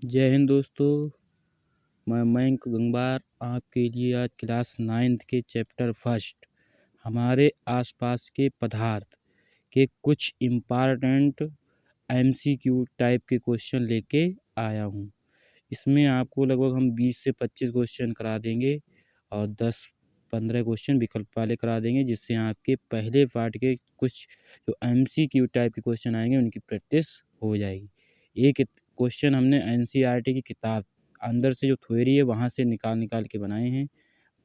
जय हिंद दोस्तों। मैं मयंक गंगवार आपके लिए आज क्लास 9th के चैप्टर फर्स्ट हमारे आसपास के पदार्थ के कुछ इम्पॉर्टेंट एमसीक्यू टाइप के क्वेश्चन लेके आया हूँ। इसमें आपको लगभग हम 20 से 25 क्वेश्चन करा देंगे और 10-15 क्वेश्चन विकल्प वाले करा देंगे, जिससे आपके पहले पार्ट के कुछ जो एमसीक्यू टाइप के क्वेश्चन आएंगे उनकी प्रैक्टिस हो जाएगी। एक क्वेश्चन हमने एनसीईआरटी की किताब अंदर से जो थ्योरी है वहाँ से निकाल के बनाए हैं।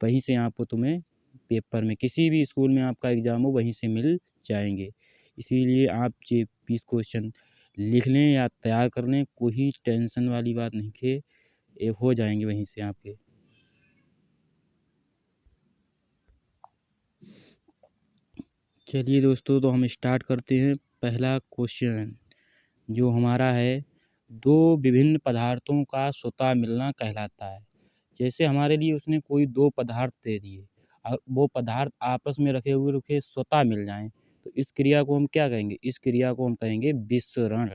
वहीं से आपको तुम्हें पेपर में किसी भी स्कूल में आपका एग्ज़ाम हो वहीं से मिल जाएंगे। इसीलिए आप ये 20 क्वेश्चन लिख लें या तैयार कर लें, कोई टेंशन वाली बात नहीं है, ये हो जाएंगे वहीं से आपके। चलिए दोस्तों, तो हम स्टार्ट करते हैं। पहला क्वेश्चन जो हमारा है, दो विभिन्न पदार्थों का स्वतः मिलना कहलाता है। जैसे हमारे लिए उसने कोई दो पदार्थ दे दिए और वो पदार्थ आपस में रखे हुए रुके स्वतः मिल जाएं, तो इस क्रिया को हम क्या कहेंगे? इस क्रिया को हम कहेंगे विसरण।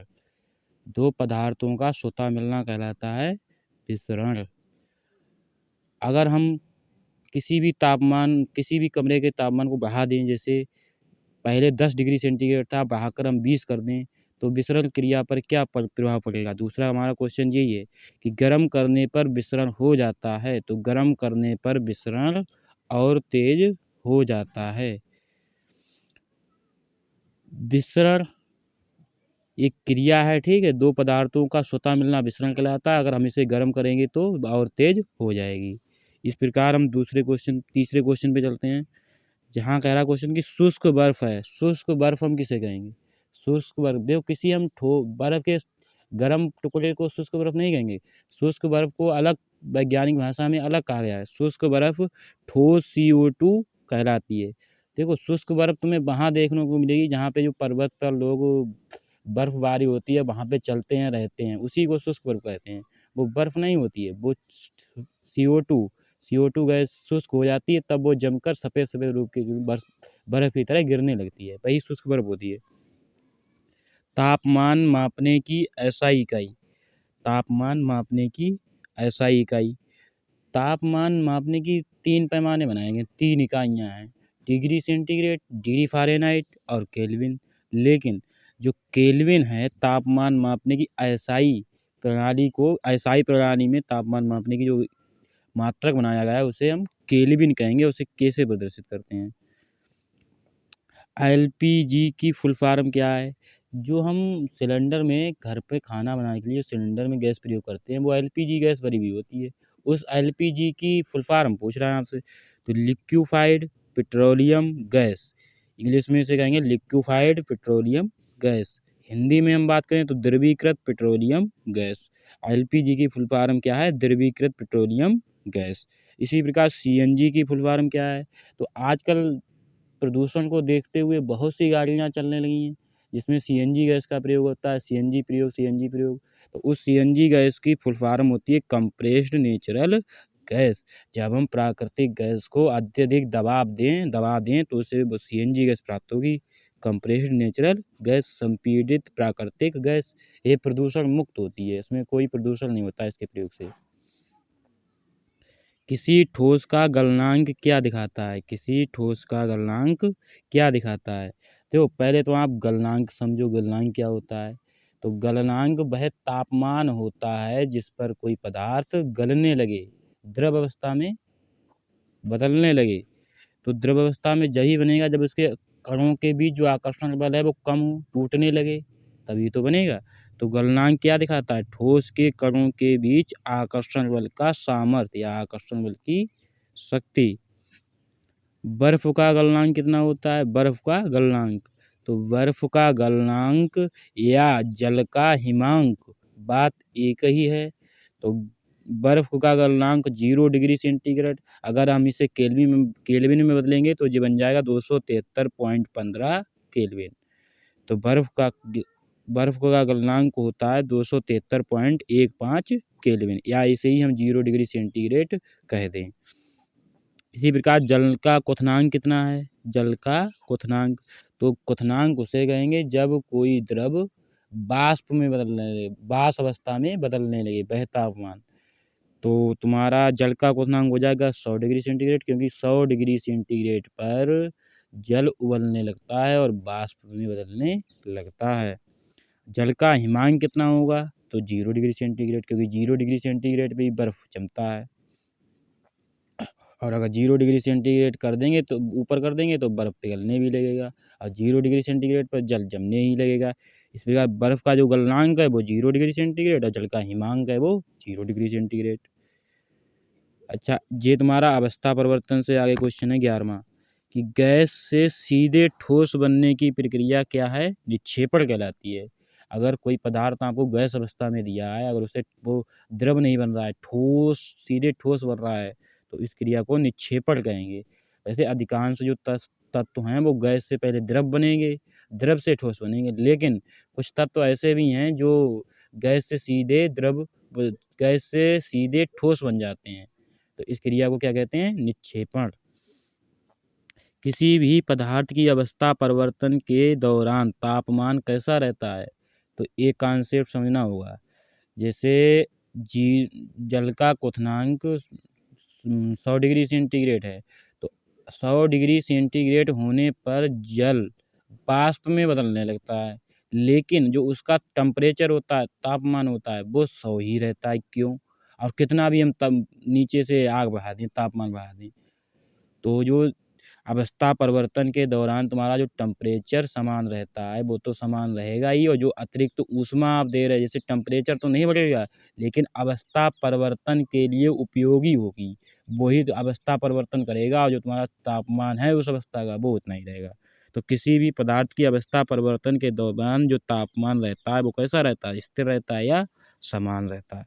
दो पदार्थों का स्वतः मिलना कहलाता है विसरण। अगर हम किसी भी कमरे के तापमान को बढ़ा दें, जैसे पहले 10 डिग्री सेंटीग्रेड था, बढ़ाकर हम 20 कर दें, तो विसरण क्रिया पर क्या प्रभाव पड़ेगा? दूसरा हमारा क्वेश्चन यही है कि गर्म करने पर विसरण हो जाता है, तो गर्म करने पर विसरण और तेज हो जाता है। विसरण एक क्रिया है, ठीक है। दो पदार्थों का स्वतः मिलना विसरण कहलाता है। अगर हम इसे गर्म करेंगे तो और तेज हो जाएगी। इस प्रकार हम तीसरे क्वेश्चन पे चलते हैं, जहाँ कह रहा क्वेश्चन कि शुष्क बर्फ है। शुष्क बर्फ हम किसे कहेंगे? शुष्क बर्फ, देखो किसी हम बर्फ के गर्म टुकड़े को शुष्क बर्फ नहीं कहेंगे। शुष्क बर्फ को अलग वैज्ञानिक भाषा में अलग कहा गया है। शुष्क बर्फ ठोस CO2 कहलाती है। देखो शुष्क बर्फ तुम्हें वहाँ देखने को मिलेगी जहाँ पे जो पर्वत पर लोग बर्फबारी होती है वहाँ पे चलते हैं, रहते हैं, उसी को शुष्क बर्फ कहते हैं। वो बर्फ नहीं होती है, वो CO2 गैस शुष्क हो जाती है, तब वो जमकर सफ़ेद सफ़ेद रूप की बर्फ की तरह गिरने लगती है, वही शुष्क बर्फ होती है। तापमान मापने की SI इकाई। तापमान मापने की SI इकाई। तापमान मापने की 3 पैमाने बनाएंगे, 3 इकाइयाँ हैं, डिग्री सेंटीग्रेड, डिग्री फ़ारेनहाइट और केल्विन। लेकिन जो केल्विन है, तापमान मापने की SI प्रणाली में तापमान मापने की जो मात्रक बनाया गया है उसे हम केल्विन कहेंगे। उसे कैसे प्रदर्शित करते हैं? LPG की फुल फॉर्म क्या है? जो हम सिलेंडर में घर पे खाना बनाने के लिए सिलेंडर में गैस प्रयोग करते हैं, वो LPG गैस भरी हुई होती है। उस LPG की फुल फॉर्म पूछ रहा है आपसे, तो लिक्विफाइड पेट्रोलियम गैस। इंग्लिश में इसे कहेंगे लिक्विफाइड पेट्रोलियम गैस। हिंदी में हम बात करें तो द्रवीकृत पेट्रोलियम गैस। LPG की फुल फॉर्म क्या है? द्रवीकृत पेट्रोलियम गैस। इसी प्रकार CNG की फुल फॉर्म क्या है? तो आजकल प्रदूषण को देखते हुए बहुत सी गाड़ियाँ चलने लगी हैं जिसमें CNG गैस का प्रयोग होता है। CNG प्रयोग, तो उस CNG गैस की फुल फॉर्म होती है कंप्रेस्ड नेचुरल गैस। जब हम प्राकृतिक गैस को अत्यधिक दबा दें तो उसे वो CNG गैस प्राप्त होगी। कंप्रेस्ड नेचुरल गैस, संपीड़ित प्राकृतिक गैस, ये प्रदूषण मुक्त होती है, इसमें कोई प्रदूषण नहीं होता इसके प्रयोग से। किसी ठोस का गलनांक क्या दिखाता है? किसी ठोस का गलनांक क्या दिखाता है? देखो पहले तो आप गलनांक समझो, गलनांक क्या होता है। तो गलनांक वह तापमान होता है जिस पर कोई पदार्थ गलने लगे, द्रव अवस्था में बदलने लगे। तो द्रव अवस्था में यही बनेगा जब उसके कणों के बीच जो आकर्षण बल है वो कम हो, टूटने लगे, तभी तो बनेगा। तो गलनांक क्या दिखाता है? ठोस के कणों के बीच आकर्षण बल का सामर्थ्य या आकर्षण बल की शक्ति। बर्फ का गलनांक कितना होता है? बर्फ का गलनांक, तो बर्फ का गलनांक या जल का हिमांक, बात एक ही है। तो बर्फ का गलनांक 0 डिग्री सेंटीग्रेड, अगर हम इसे केल्विन में बदलेंगे तो ये बन जाएगा 273.15 केल्विन। तो बर्फ का गलनांक होता है 273.15 केल्विन, या इसे ही हम 0 डिग्री सेंटीग्रेड कह दें। इसी प्रकार जल का क्वथनांक कितना है? जल का क्वथनांक, तो क्वथनांक उसे कहेंगे जब कोई द्रव वाष्प में बदलने लगे, वाष्प अवस्था में बदलने लगे वह तापमान, तो तुम्हारा जल का क्वथनांक हो जाएगा 100 डिग्री सेंटीग्रेड, क्योंकि 100 डिग्री सेंटीग्रेड पर जल उबलने लगता है और वाष्प में बदलने लगता है। जल का हिमांक कितना होगा? तो 0 डिग्री सेंटीग्रेड, क्योंकि 0 डिग्री सेंटीग्रेड पे ही बर्फ जमता है, और अगर 0 डिग्री सेंटीग्रेड कर देंगे तो ऊपर कर देंगे तो बर्फ़ पिघलने भी लगेगा, और 0 डिग्री सेंटीग्रेड पर जल जमने ही लगेगा। इस प्रकार बर्फ़ का जो गलनांक है वो 0 डिग्री सेंटीग्रेड और जल का हिमांक है वो 0 डिग्री सेंटीग्रेड। अच्छा, ये तुम्हारा अवस्था परिवर्तन से आगे क्वेश्चन है 11वां, कि गैस से सीधे ठोस बनने की प्रक्रिया क्या है? निक्षेपण कहलाती है। अगर कोई पदार्थ आपको गैस अवस्था में दिया है, अगर उससे वो द्रव नहीं बन रहा है, ठोस सीधे ठोस बन रहा है, तो इस क्रिया को निक्षेपण कहेंगे। वैसे अधिकांश जो तत्व हैं वो गैस से पहले द्रव बनेंगे, द्रव से ठोस बनेंगे, लेकिन कुछ तत्व ऐसे भी हैं जो गैस से सीधे ठोस बन जाते हैं, तो इस क्रिया को क्या कहते हैं? निक्षेपण। किसी भी पदार्थ की अवस्था परिवर्तन के दौरान तापमान कैसा रहता है? तो एक कॉन्सेप्ट समझना होगा। जैसे जल का क्वथनांक 100 डिग्री सेंटीग्रेड है, तो 100 डिग्री सेंटीग्रेड होने पर जल वाष्प में बदलने लगता है, लेकिन जो उसका टेम्परेचर होता है, तापमान होता है, वो 100 ही रहता है। क्यों? और कितना भी हम तब नीचे से आग बढ़ा दें, तापमान बढ़ा दें, तो जो अवस्था परिवर्तन के दौरान तुम्हारा जो टेम्परेचर समान रहता है वो तो समान रहेगा ही, और जो अतिरिक्त ऊष्मा आप दे रहे हैं, जैसे टेम्परेचर तो नहीं बढ़ेगा, लेकिन अवस्था परिवर्तन के लिए उपयोगी होगी, वही तो अवस्था परिवर्तन करेगा, और जो तुम्हारा तापमान है उस अवस्था का वो उतना ही रहेगा। तो किसी भी पदार्थ की अवस्था परिवर्तन के दौरान जो तापमान रहता है वो कैसा रहता है? स्थिर रहता है या समान रहता है?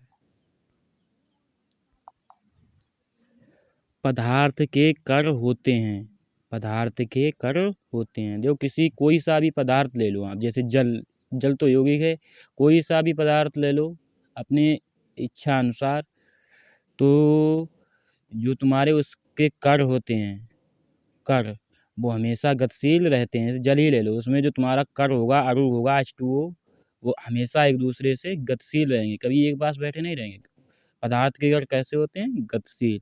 पदार्थ के कण होते हैं, पदार्थ के कण होते हैं। देखो कोई सा भी पदार्थ ले लो आप, जैसे जल, जल तो यौगिक है, कोई सा भी पदार्थ ले लो अपने इच्छा अनुसार, तो जो तुम्हारे उसके कण होते हैं, कण, वो हमेशा गतिशील रहते हैं। जैसे जल ही ले लो, उसमें जो तुम्हारा कण होगा, अणु होगा H2O, वो हमेशा एक दूसरे से गतिशील रहेंगे, कभी एक पास बैठे नहीं रहेंगे। पदार्थ के कण कैसे होते हैं? गतिशील।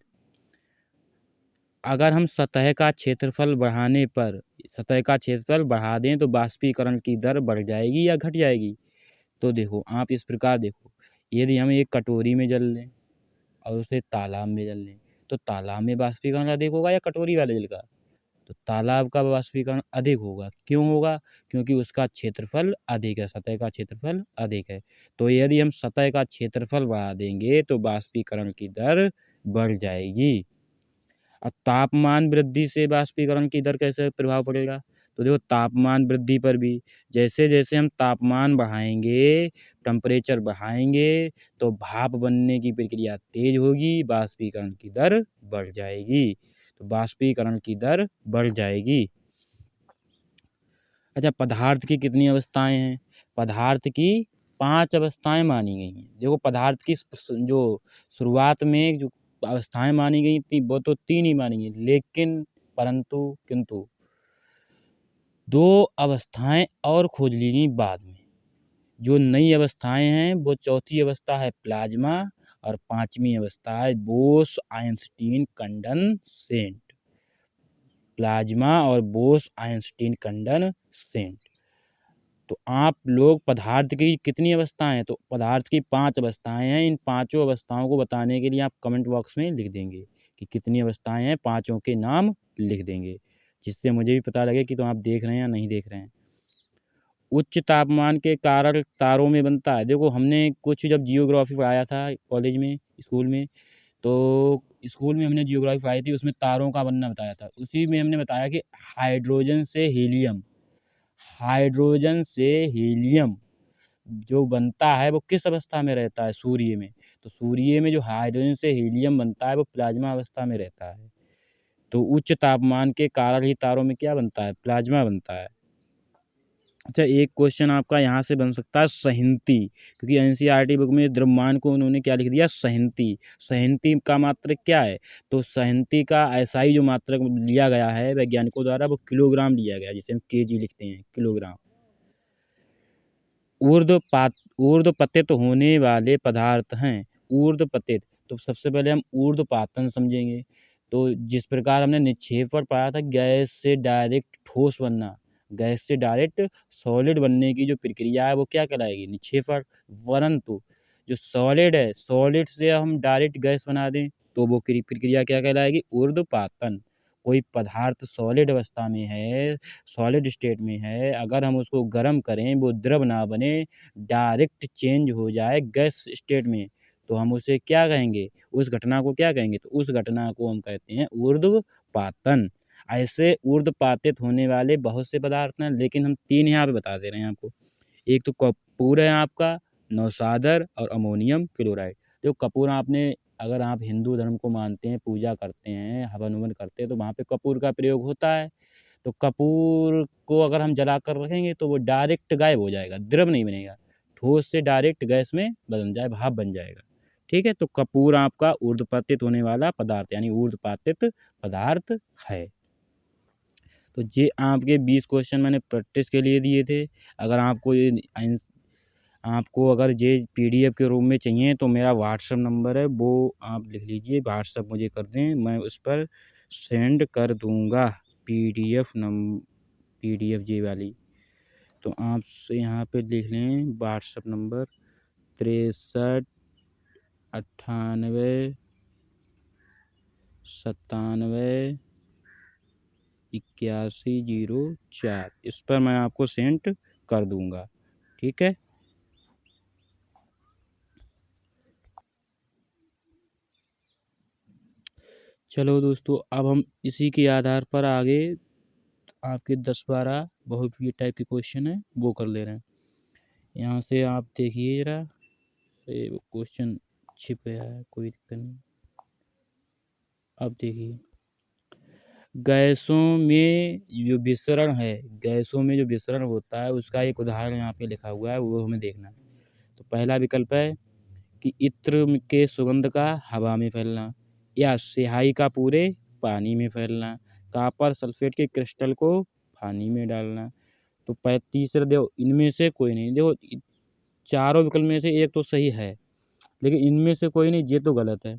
अगर हम सतह का क्षेत्रफल बढ़ाने पर, सतह का क्षेत्रफल बढ़ा दें तो बाष्पीकरण की दर बढ़ जाएगी या घट जाएगी? तो देखो आप इस प्रकार देखो, यदि हम एक कटोरी में जल लें और उसे तालाब में जल लें, तो तालाब में बाष्पीकरण अधिक होगा या कटोरी वाले जल का? तो तालाब का बाष्पीकरण अधिक होगा। क्यों होगा? क्योंकि उसका क्षेत्रफल अधिक है, सतह का क्षेत्रफल अधिक है। तो यदि हम सतह का क्षेत्रफल बढ़ा देंगे तो बाष्पीकरण की दर बढ़ जाएगी। अब तापमान वृद्धि से बाष्पीकरण की दर कैसे प्रभाव पड़ेगा? तो देखो तापमान वृद्धि पर भी, जैसे जैसे हम तापमान बढ़ाएंगे, टेम्परेचर बढ़ाएंगे, तो भाप बनने की प्रक्रिया तेज होगी, बाष्पीकरण की दर बढ़ जाएगी। तो बाष्पीकरण की दर बढ़ जाएगी। अच्छा, पदार्थ की कितनी अवस्थाएं हैं? पदार्थ की 5 अवस्थाएं मानी गई हैं। देखो पदार्थ की जो शुरुआत में जो अवस्थाएं मानी गई थी वो तो 3 ही मानी गई, लेकिन परंतु किंतु 2 अवस्थाएं और खोज ली गई बाद में। जो नई अवस्थाएं हैं वो चौथी अवस्था है प्लाज्मा, और 5वीं अवस्था है बोस आइंस्टीन कंडेंसेट। प्लाज्मा और बोस आइंस्टीन कंडेंसेट। तो आप लोग पदार्थ की कितनी अवस्थाएं हैं? तो पदार्थ की 5 अवस्थाएं हैं। इन पांचों अवस्थाओं को बताने के लिए आप कमेंट बॉक्स में लिख देंगे कि कितनी अवस्थाएं हैं, पांचों के नाम लिख देंगे, जिससे मुझे भी पता लगे कि तो आप देख रहे हैं या नहीं देख रहे हैं। उच्च तापमान के कारण तारों में बनता है। देखो हमने कुछ जब जियोग्राफी पढ़ाया था कॉलेज में, स्कूल में, तो स्कूल में हमने जियोग्राफी पढ़ाई थी, उसमें तारों का बनना बताया था। उसी में हमने बताया कि हाइड्रोजन से हीलियम, हाइड्रोजन से हीलियम जो बनता है वो किस अवस्था में रहता है? सूर्य में। तो सूर्य में जो हाइड्रोजन से हीलियम बनता है वो प्लाज्मा अवस्था में रहता है। तो उच्च तापमान के कारण ही तारों में क्या बनता है? प्लाज्मा बनता है। अच्छा, एक क्वेश्चन आपका यहाँ से बन सकता है संहति, क्योंकि एनसीईआरटी बुक में द्रव्यमान को उन्होंने क्या लिख दिया? संहति। संहति का मात्रक क्या है? तो संहति का एसआई जो मात्रक लिया गया है वैज्ञानिकों द्वारा वो किलोग्राम लिया गया है, जिसे हम केजी लिखते हैं, किलोग्राम। ऊर्ध्वपतित होने वाले पदार्थ हैं। ऊर्ध्वपतित, तो सबसे पहले हम ऊर्ध्वपातन समझेंगे। तो जिस प्रकार हमने निक्षेप पर पाया था गैस से डायरेक्ट ठोस बनना, गैस से डायरेक्ट सॉलिड बनने की जो प्रक्रिया है वो क्या कहलाएगी, निक्षेपण। परंतु जो सॉलिड है, सॉलिड से हम डायरेक्ट गैस बना दें तो वो प्रक्रिया क्या कहलाएगी, ऊर्ध्वपातन। कोई पदार्थ सॉलिड अवस्था में है, सॉलिड स्टेट में है, अगर हम उसको गर्म करें वो द्रव ना बने, डायरेक्ट चेंज हो जाए गैस स्टेट में, तो हम उसे क्या कहेंगे, उस घटना को क्या कहेंगे, तो उस घटना को हम कहते हैं ऊर्ध्वपातन। ऐसे ऊर्ध्वपातित होने वाले बहुत से पदार्थ हैं, लेकिन हम 3 यहाँ पे बता दे रहे हैं आपको। एक तो कपूर है आपका, नौशादर और अमोनियम क्लोराइड। देखो कपूर आपने, अगर आप हिंदू धर्म को मानते हैं, पूजा करते हैं, हवन-ववन करते हैं, तो वहाँ पे कपूर का प्रयोग होता है। तो कपूर को अगर हम जला कर रखेंगे तो वो डायरेक्ट गायब हो जाएगा, द्रव नहीं बनेगा, ठोस से डायरेक्ट गैस में बदल जाए, भाप बन जाएगा। ठीक है, तो कपूर आपका ऊर्ध्वपातित होने वाला पदार्थ यानी ऊर्ध्वपातित पदार्थ है। तो ये आपके 20 क्वेश्चन मैंने प्रैक्टिस के लिए दिए थे। अगर आपको अगर ये PDF के रूप में चाहिए तो मेरा व्हाट्सअप नंबर है, वो आप लिख लीजिए, व्हाट्सअप मुझे कर दें, मैं उस पर सेंड कर दूँगा PDF ये वाली। तो आप यहाँ पे लिख लें व्हाट्सअप नंबर 63 98 97 8104, इस पर मैं आपको सेंड कर दूँगा। ठीक है। चलो दोस्तों, अब हम इसी के आधार पर आगे आपके 10-12 बहुपयोगी टाइप के क्वेश्चन है वो कर ले रहे हैं। यहाँ से आप देखिए जरा, ये क्वेश्चन छिप गया है, कोई दिक्कत नहीं। अब देखिए, गैसों में जो विसरण है, गैसों में जो विसरण होता है उसका एक उदाहरण यहाँ पे लिखा हुआ है, वो हमें देखना है। तो पहला विकल्प है कि इत्र के सुगंध का हवा में फैलना, या स्याही का पूरे पानी में फैलना, कॉपर सल्फेट के क्रिस्टल को पानी में डालना। तो तीसरा देखो, इनमें से कोई नहीं, देखो चारों विकल्प में से एक तो सही है, लेकिन इनमें से कोई नहीं, ये तो गलत है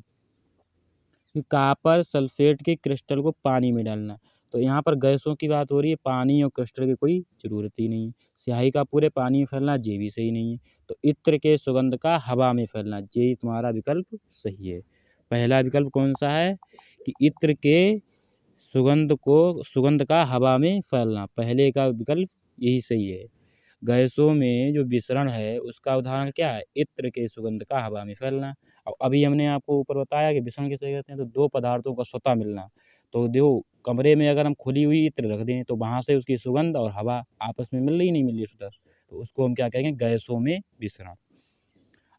कि कॉपर सल्फेट के क्रिस्टल को पानी में डालना। तो यहाँ पर गैसों की बात हो रही है, पानी और क्रिस्टल की कोई ज़रूरत ही नहीं। स्याही का पूरे पानी में फैलना, ये भी सही नहीं है। तो इत्र के सुगंध का हवा में फैलना, ये तुम्हारा विकल्प सही है। पहला विकल्प कौन सा है कि इत्र के सुगंध का हवा में फैलना, पहले का विकल्प यही सही है। गैसों में जो विसरण है उसका उदाहरण क्या है, इत्र के सुगंध का हवा में फैलना। और अभी हमने आपको ऊपर बताया कि विसरण किसे कहते हैं, तो दो पदार्थों का स्वतः मिलना। तो देखो, कमरे में अगर हम खुली हुई इत्र रख दें तो वहाँ से उसकी सुगंध और हवा आपस में मिल रही नहीं मिल रही सुधर, तो उसको हम क्या कहेंगे, गैसों में विसरण।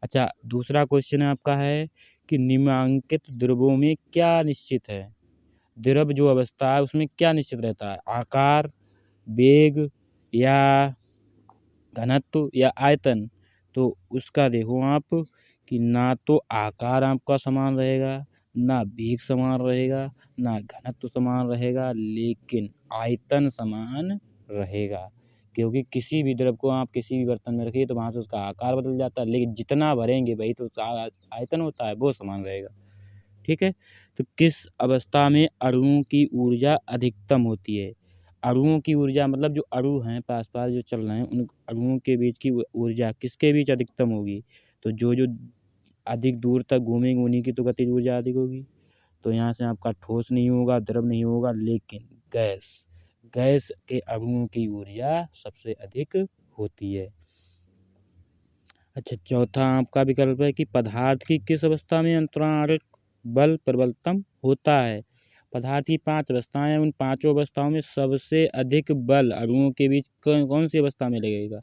अच्छा, दूसरा क्वेश्चन आपका है कि निम्नांकित द्रवों में क्या निश्चित है, द्रव जो अवस्था है उसमें क्या निश्चित रहता है, आकार, वेग, या घनत्व, या आयतन। तो उसका देखो आप कि ना तो आकार आपका समान रहेगा, ना वेग समान रहेगा, ना घनत्व समान रहेगा, लेकिन आयतन समान रहेगा। क्योंकि किसी भी द्रव को आप किसी भी बर्तन में रखिए तो वहाँ से उसका आकार बदल जाता है, लेकिन जितना भरेंगे वही तो उसका आयतन होता है, वो समान रहेगा। ठीक है। तो किस अवस्था में अणुओं की ऊर्जा अधिकतम होती है, अणुओं की ऊर्जा मतलब जो अणु हैं पास पास जो चल रहे हैं उन अणुओं के बीच की ऊर्जा किसके बीच अधिकतम होगी, तो जो जो अधिक दूर तक घूमेंगे उन्हीं की तो गतिज ऊर्जा अधिक होगी। तो यहाँ से आपका ठोस नहीं होगा, द्रव नहीं होगा, लेकिन गैस, गैस के अणुओं की ऊर्जा सबसे अधिक होती है। अच्छा, चौथा आपका विकल्प है कि पदार्थ की किस अवस्था में अंतराणिक बल प्रबलतम होता है। पदार्थ की 5 अवस्थाएं हैं, उन पाँचों अवस्थाओं में सबसे अधिक बल अणुओं के बीच कौन सी अवस्था में लगेगा,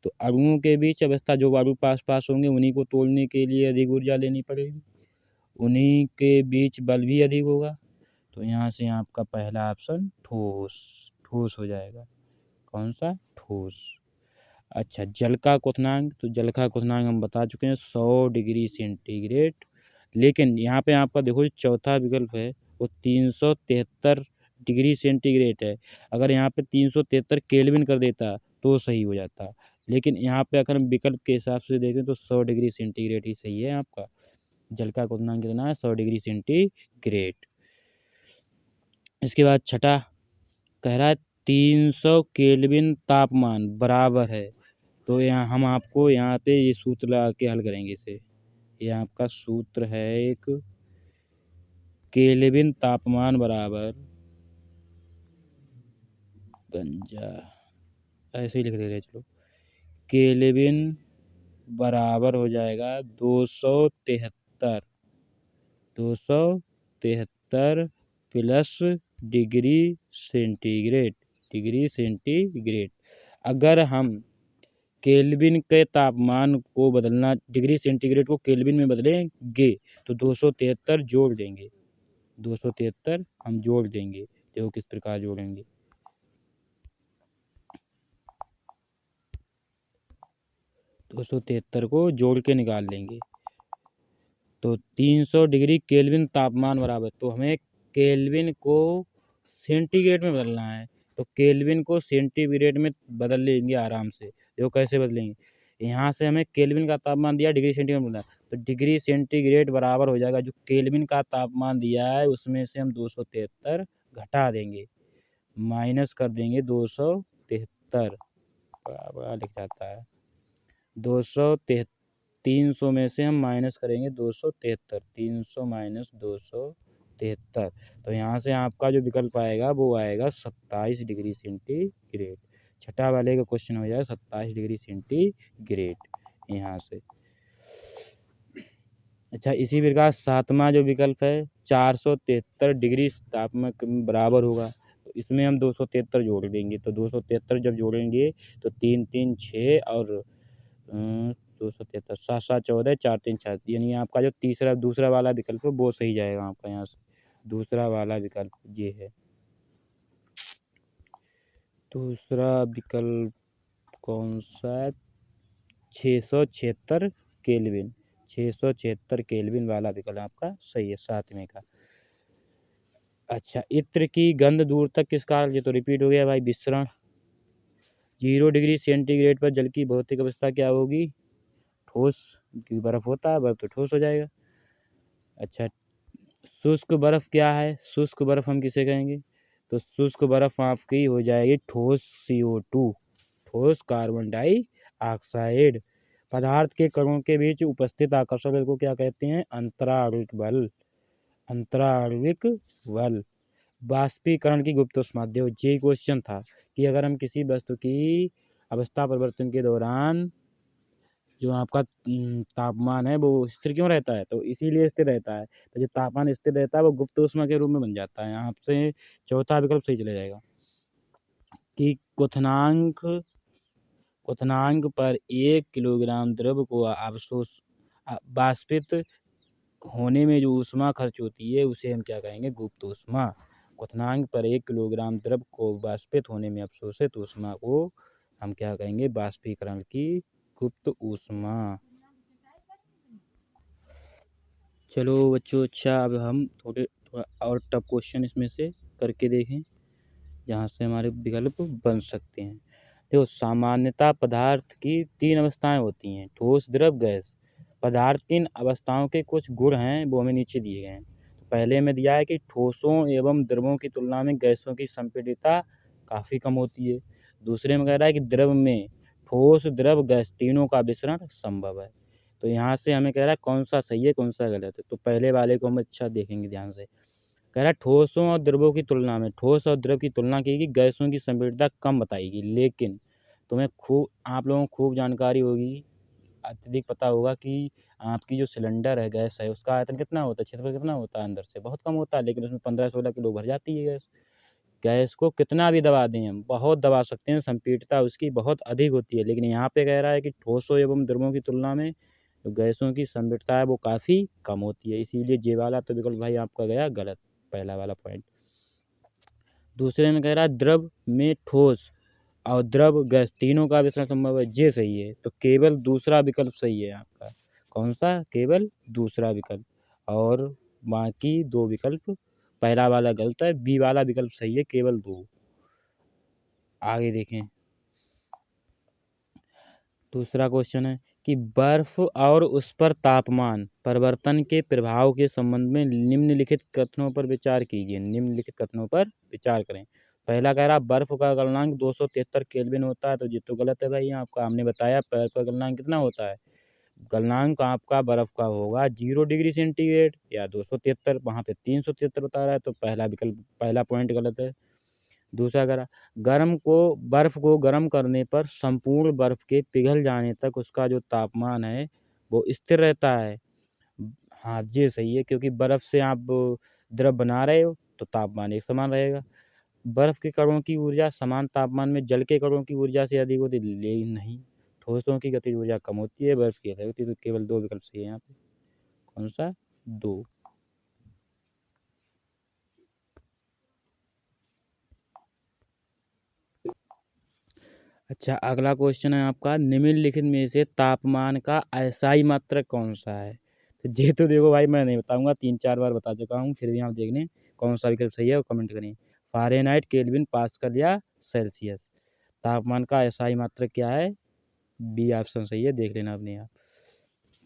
तो अणुओं के बीच अवस्था, जो अणु पास पास होंगे उन्हीं को तोड़ने के लिए अधिक ऊर्जा लेनी पड़ेगी, उन्हीं के बीच बल भी अधिक होगा। तो यहाँ से आपका पहला ऑप्शन ठोस, ठोस हो जाएगा। कौन सा, ठोस। अच्छा, जल का क्वथनांक, तो जल का क्वथनांक हम बता चुके हैं 100 डिग्री सेंटीग्रेड, लेकिन यहाँ पे आपका देखो जो चौथा विकल्प है वो 373 डिग्री सेंटीग्रेड है। अगर यहाँ पे 373 केल्विन कर देता तो सही हो जाता, लेकिन यहाँ पे अगर हम विकल्प के हिसाब से देखें तो 100 डिग्री सेंटीग्रेड ही सही है आपका। जल का क्वथनांक कितना है? 100 डिग्री सेंटीग्रेड। इसके बाद छठा कह रहा है 300 केल्विन तापमान बराबर है। तो यहाँ हम आपको यहाँ पे ये सूत्र लगा के हल करेंगे इसे। ये आपका सूत्र है एक, केल्विन तापमान बराबर गंजा, ऐसे ही लिख दे रहे चलो, केल्विन बराबर हो जाएगा 273 प्लस डिग्री सेंटीग्रेड। अगर हम केल्विन के तापमान को बदलना, डिग्री सेंटीग्रेड को केल्विन में बदलेंगे तो 273 जोड़ देंगे, 273 हम जोड़ देंगे। देखो किस प्रकार जोड़ेंगे, 273 को जोड़ के निकाल लेंगे। तो 300 डिग्री केल्विन तापमान बराबर, तो हमें केल्विन को सेंटीग्रेड में बदलना है, तो केल्विन को सेंटीग्रेड में बदल लेंगे आराम से। देखो कैसे बदलेंगे, यहाँ से हमें केल्विन का तापमान दिया, डिग्री सेंटीग्रेड में बदलना है, तो डिग्री सेंटीग्रेड बराबर हो जाएगा जो केल्विन का तापमान दिया है उसमें से हम 273 घटा देंगे, माइनस कर देंगे 273, बड़ा लिख जाता है 300 में से हम माइनस करेंगे 273, 300 माइनस 273, तो यहाँ से आपका जो विकल्प आएगा वो आएगा 27 डिग्री सेंटीग्रेड। छठा वाले का क्वेश्चन हो जाएगा 27 डिग्री सेंटीग्रेड यहाँ से। अच्छा, इसी प्रकार सातवां जो विकल्प है 473 डिग्री तापमान बराबर होगा, तो इसमें हम 273 जोड़ देंगे, तो 273 जब जोड़ेंगे तो 3 3 6 और 273 7 7 14 4 3 6, यानी आपका जो दूसरा वाला विकल्प है वो सही जाएगा आपका यहाँ से। दूसरा वाला विकल्प ये है, दूसरा विकल्प कौन सा है? 676 केल्विन, 676 केल्विन वाला विकल्प आपका सही है, सातवें का। अच्छा, इत्र की गंध दूर तक किस कारण, ये तो रिपीट हो गया भाई, विसरण। 0 डिग्री सेंटीग्रेड पर जल की भौतिक अवस्था क्या होगी? ठोस, क्योंकि बर्फ होता है, बर्फ तो ठोस हो जाएगा। अच्छा, शुष्क बर्फ क्या है? शुष्क बर्फ हम किसे कहेंगे? तो शुष्क बर्फ आपकी हो जाएगी ठोस CO2, ठोस कार्बन डाइऑक्साइड। पदार्थ के कणों के बीच उपस्थित आकर्षक बल को क्या कहते हैं? अंतराण्विक बल, अंतराण्विक बल। बाष्पीकरण की गुप्त ऊष्मा, देखो ये क्वेश्चन था कि अगर हम किसी वस्तु की अवस्था परिवर्तन के दौरान जो आपका तापमान है वो स्थिर क्यों रहता है? तो इसीलिए स्थिर रहता है, तो जो तापमान स्थिर रहता है वो गुप्त ऊष्मा के रूप में बन जाता है। यहाँ से चौथा विकल्प सही चला जाएगा कि क्वथनांक पर 1 किलोग्राम द्रव को वाष्पित होने में जो ऊष्मा खर्च होती है उसे हम क्या कहेंगे? गुप्त ऊष्मा। क्वथनांक पर 1 किलोग्राम द्रव को वाष्पित होने में अवशोषित ऊष्मा को हम क्या कहेंगे? वाष्पीकरण की गुप्त ऊष्मा। चलो बच्चों, अच्छा अब हम थोड़ा और टफ क्वेश्चन इसमें से करके देखें जहाँ से हमारे विकल्प बन सकते हैं। देखो, सामान्यतः पदार्थ की 3 अवस्थाएं होती हैं, ठोस, द्रव, गैस। पदार्थ की इन अवस्थाओं के कुछ गुण हैं, वो हमें नीचे दिए गए हैं। तो पहले में दिया है कि ठोसों एवं द्रवों की तुलना में गैसों की संपीड़ितता काफ़ी कम होती है। दूसरे में कह रहा है कि द्रव में ठोस, द्रव, गैस तीनों का मिश्रण संभव है। तो यहाँ से हमें कह रहा है कौन सा सही है कौन सा गलत है, तो पहले वाले को हम अच्छा देखेंगे ध्यान से। कह रहा है ठोसों और द्रवों की तुलना में, ठोस और द्रव की तुलना की गैसों की संपीड़ितता कम बताएगी, लेकिन तुम्हें आप लोगों को खूब जानकारी होगी, अत्यधिक पता होगा कि आपकी जो सिलेंडर है, गैस है, उसका आयतन कितना होता है, क्षेत्रफल कितना होता है? अंदर से बहुत कम होता है, लेकिन उसमें 15-16 किलो भर जाती है गैस। गैस को कितना भी दबा दें हम, बहुत दबा सकते हैं, संपीड़ितता उसकी बहुत अधिक होती है, लेकिन यहाँ पे कह रहा है कि ठोसों एवं द्रवों की तुलना में जो गैसों की संपीड़ितता है वो काफ़ी कम होती है, इसीलिए ये वाला तो विकल्प भाई आपका गया गलत, पहला वाला पॉइंट। दूसरे में कह रहा है द्रव में ठोस और द्रव, गैस तीनों का मिश्रण संभव है, ये सही है, तो केवल दूसरा विकल्प सही है आपका। कौन सा? केवल दूसरा विकल्प, और बाकी 2 विकल्प, पहला वाला गलत है, बी वाला विकल्प सही है, केवल 2। आगे देखें, दूसरा क्वेश्चन है कि बर्फ और उस पर तापमान परिवर्तन के प्रभाव के संबंध में निम्नलिखित कथनों पर विचार कीजिए। निम्नलिखित कथनों पर विचार करें। पहला कह रहा बर्फ का गलनांक 273 केल्विन होता है, तो ये तो गलत है भाई। आपका हमने बताया बर्फ का गलनांक कितना होता है। गलनांक आपका बर्फ का होगा 0 डिग्री सेंटीग्रेड या 273, वहाँ पे 373 बता रहा है, तो पहला विकल्प पहला पॉइंट गलत है। दूसरा कह रहा बर्फ को गर्म करने पर संपूर्ण बर्फ के पिघल जाने तक उसका जो तापमान है वो स्थिर रहता है। हाँ, ये सही है, क्योंकि बर्फ से आप द्रव बना रहे हो तो तापमान एक समान रहेगा। बर्फ के कणों की ऊर्जा समान तापमान में जल के कणों की ऊर्जा से अधिक होती है, लेकिन नहीं। ठोसों की गतिज ऊर्जा कम होती है, बर्फ की अधिक होती है, तो केवल 2 विकल्प सही है यहाँ पे। कौन सा? 2। अच्छा, अगला क्वेश्चन है आपका, निम्नलिखित में से तापमान का अस्थायी मात्रक कौन सा है? तो ये तो देखो भाई, मैं नहीं बताऊंगा, 3-4 बार बता चुका हूँ, फिर भी आप देख लें कौन सा विकल्प सही है और कमेंट करें। फ़ारेनहाइट, केल्विन, पास्कल या सेल्सियस। तापमान का अस्थायी मात्रक क्या है? बी ऑप्शन सही है, देख लेना अपने आप।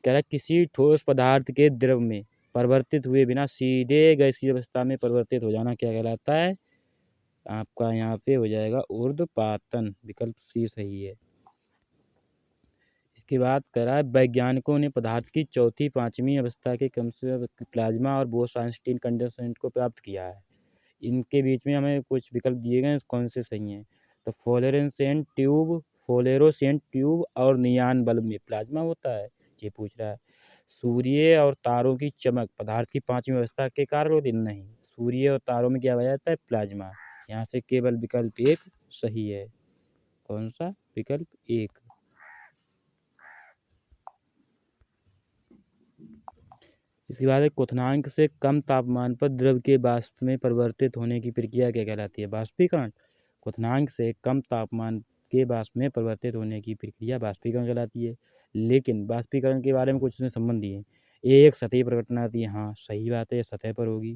कह रहा है किसी ठोस पदार्थ के द्रव में परिवर्तित हुए बिना सीधे गैसीय अवस्था में परिवर्तित हो जाना क्या कहलाता है? आपका यहाँ पे हो जाएगा ऊर्ध्वपातन, विकल्प सी सही है। इसके बाद कह रहा है वैज्ञानिकों ने पदार्थ की चौथी पांचवी अवस्था के क्रम से प्लाज्मा और बोस-आइंस्टीन कंडेंसेट को प्राप्त किया है। इनके बीच में हमें कुछ विकल्प दिए गए हैं, कौन से सही हैं? तो फ्लोरेसेंट ट्यूब और नियॉन बल्ब में प्लाज्मा होता है, ये पूछ रहा है। सूर्य और तारों की चमक पदार्थ की पांचवी अवस्था के कारण होती नहीं। सूर्य और तारों में क्या पाया जाता है? प्लाज्मा। यहाँ से केवल विकल्प एक सही है। कौन सा? विकल्प एक। इसके बाद है क्वथनांक से कम तापमान पर द्रव के वाष्प में परिवर्तित होने की प्रक्रिया क्या कहलाती है? वाष्पीकरण। क्वथनांक से कम तापमान के वाष्प में परिवर्तित होने की प्रक्रिया वाष्पीकरण कहलाती है। लेकिन वाष्पीकरण के बारे में कुछ उसने संबंध दिए। एक सतही परिवर्तन आती है, हाँ सही बात है, सतह पर होगी।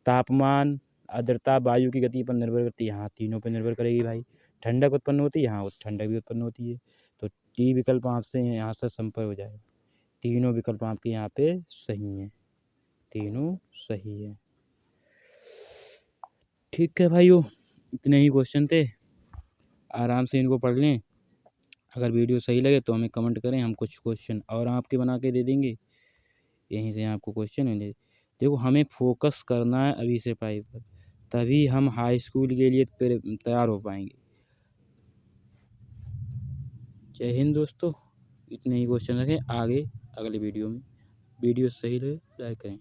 तापमान, आर्द्रता, वायु की गति पर निर्भर करती है, हाँ तीनों पर निर्भर करेगी भाई। ठंडक उत्पन्न होती है, हाँ ठंडक भी उत्पन्न होती है। तो टी विकल्प आपसे यहाँ से संपर्क हो जाएगा। तीनों विकल्प आपके यहाँ पे सही हैं, तीनों सही है। ठीक है भाइयों, इतने ही क्वेश्चन थे, आराम से इनको पढ़ लें। अगर वीडियो सही लगे तो हमें कमेंट करें, हम कुछ क्वेश्चन और आपके बना के दे देंगे। यहीं से आपको क्वेश्चन मिले। देखो, हमें फोकस करना है अभी से पढ़ाई पर, तभी हम हाई स्कूल के लिए तैयार हो पाएंगे। जय हिंद दोस्तों, इतने ही क्वेश्चन रखें, आगे अगले वीडियो में। वीडियो सही लगे लाइक करें।